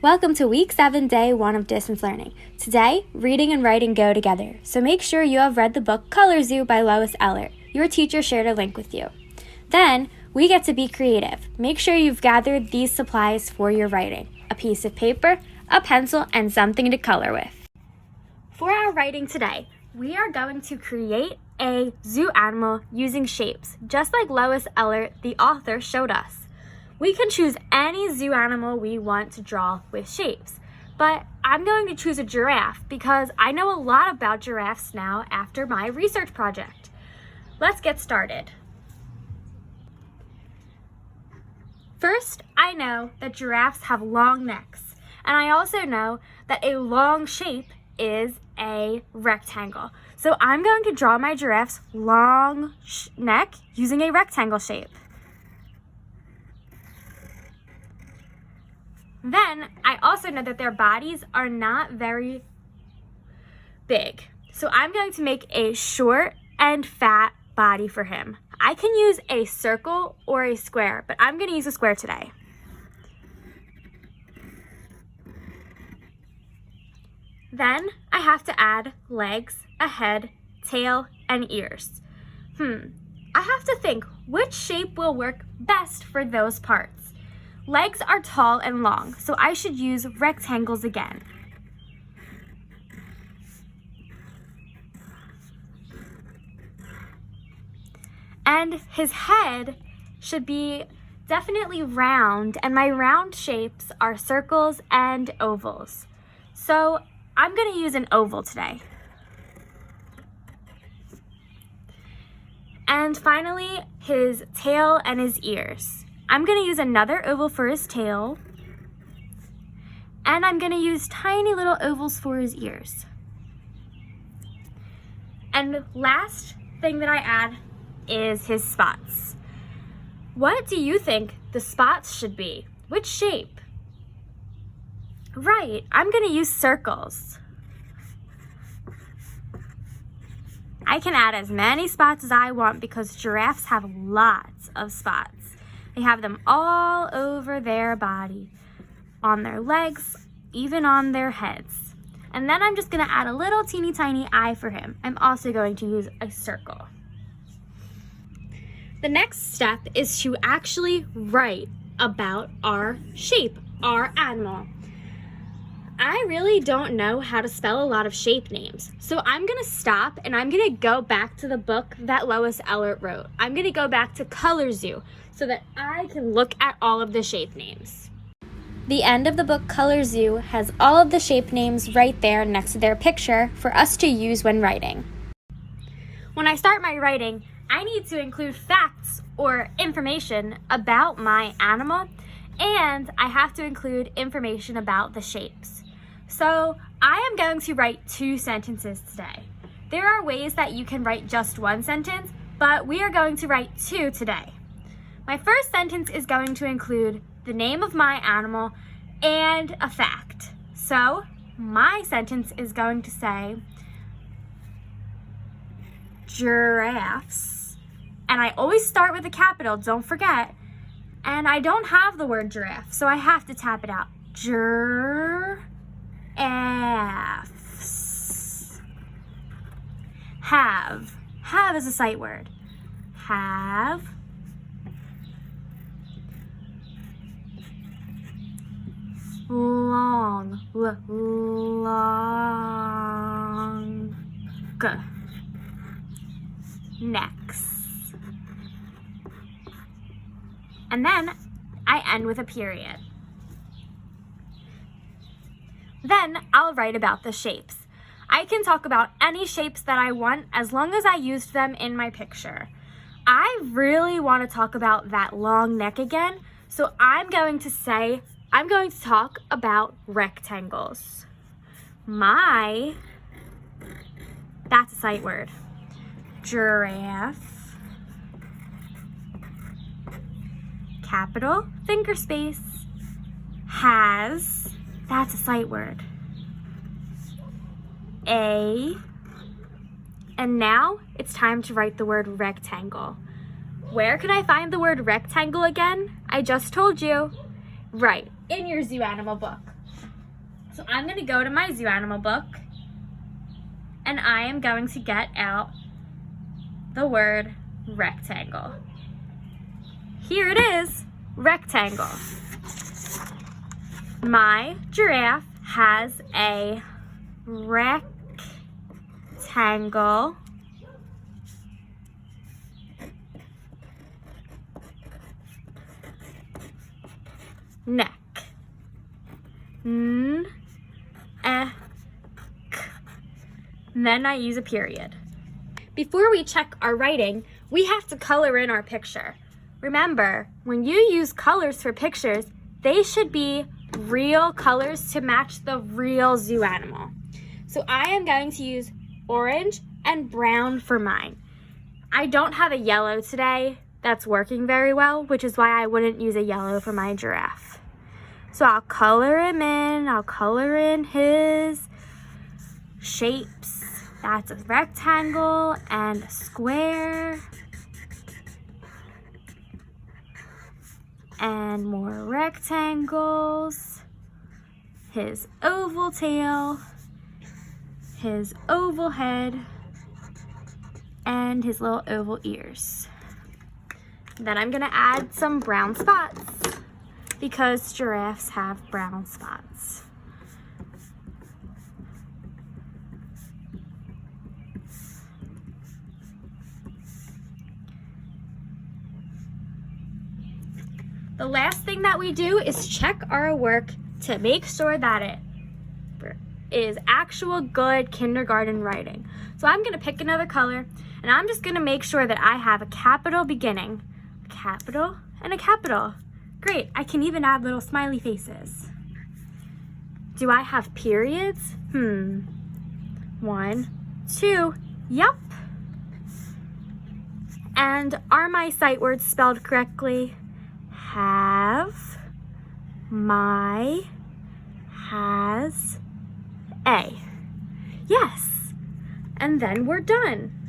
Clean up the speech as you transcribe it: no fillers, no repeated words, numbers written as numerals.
Welcome to Week 7, Day 1 of Distance Learning. Today, reading and writing go together, so make sure you have read the book Color Zoo by Lois Ehlert. Your teacher shared a link with you. Then, we get to be creative. Make sure you've gathered these supplies for your writing: a piece of paper, a pencil, and something to color with. For our writing today, we are going to create a zoo animal using shapes, just like Lois Ehlert, the author, showed us. We can choose any zoo animal we want to draw with shapes, but I'm going to choose a giraffe because I know a lot about giraffes now after my research project. Let's get started. First, I know that giraffes have long necks, and I also know that a long shape is a rectangle. So I'm going to draw my giraffe's long neck using a rectangle shape. Then, I also know that their bodies are not very big. So I'm going to make a short and fat body for him. I can use a circle or a square, but I'm going to use a square today. Then, I have to add legs, a head, tail, and ears. I have to think which shape will work best for those parts. Legs are tall and long, so I should use rectangles again. And his head should be definitely round, and my round shapes are circles and ovals. So I'm going to use an oval today. And finally, his tail and his ears. I'm going to use another oval for his tail, and I'm going to use tiny little ovals for his ears. And the last thing that I add is his spots. What do you think the spots should be? Which shape? Right, I'm going to use circles. I can add as many spots as I want because giraffes have lots of spots. They have them all over their body, on their legs, even on their heads. And then I'm just going to add a little teeny tiny eye for him. I'm also going to use a circle. The next step is to actually write about our shape, our animal. I really don't know how to spell a lot of shape names, so I'm going to stop and I'm going to go back to the book that Lois Ehlert wrote. I'm going to go back to Color Zoo so that I can look at all of the shape names. The end of the book Color Zoo has all of the shape names right there next to their picture for us to use when writing. When I start my writing, I need to include facts or information about my animal, and I have to include information about the shapes. So I am going to write 2 sentences today. There are ways that you can write just 1 sentence, but we are going to write 2 today. My first sentence is going to include the name of my animal and a fact. So my sentence is going to say giraffes. And I always start with a capital, don't forget. And I don't have the word giraffe, so I have to tap it out. Giraffes. Have. Have is a sight word. Have. Long. Long. Necks. And then I end with a period. Then I'll write about the shapes. I can talk about any shapes that I want as long as I used them in my picture. I really want to talk about that long neck again, so I'm going to talk about rectangles. That's a sight word. Giraffe. Capital, finger space, has, that's a sight word. And now it's time to write the word rectangle. Where can I find the word rectangle again? I just told you. Right, in your zoo animal book. So I'm going to go to my zoo animal book, and I am going to get out the word rectangle. Here it is, rectangle. My giraffe has a rectangle neck. Then I use a period. Before we check our writing, we have to color in our picture. Remember, when you use colors for pictures, they should be real colors to match the real zoo animal. So I am going to use orange and brown for mine. I don't have a yellow today that's working very well, which is why I wouldn't use a yellow for my giraffe. So I'll color him in. I'll color in his shapes. That's a rectangle and a square. And more rectangles. His oval tail. His oval head. And his little oval ears. Then I'm gonna add some brown spots because giraffes have brown spots. The last thing that we do is check our work to make sure that it is actual good kindergarten writing. So I'm gonna pick another color, and I'm just gonna make sure that I have a capital beginning, a capital, and a capital. Great, I can even add little smiley faces. Do I have periods? 1, 2, yup. And are my sight words spelled correctly? Have, my, has, a. Yes, and then we're done.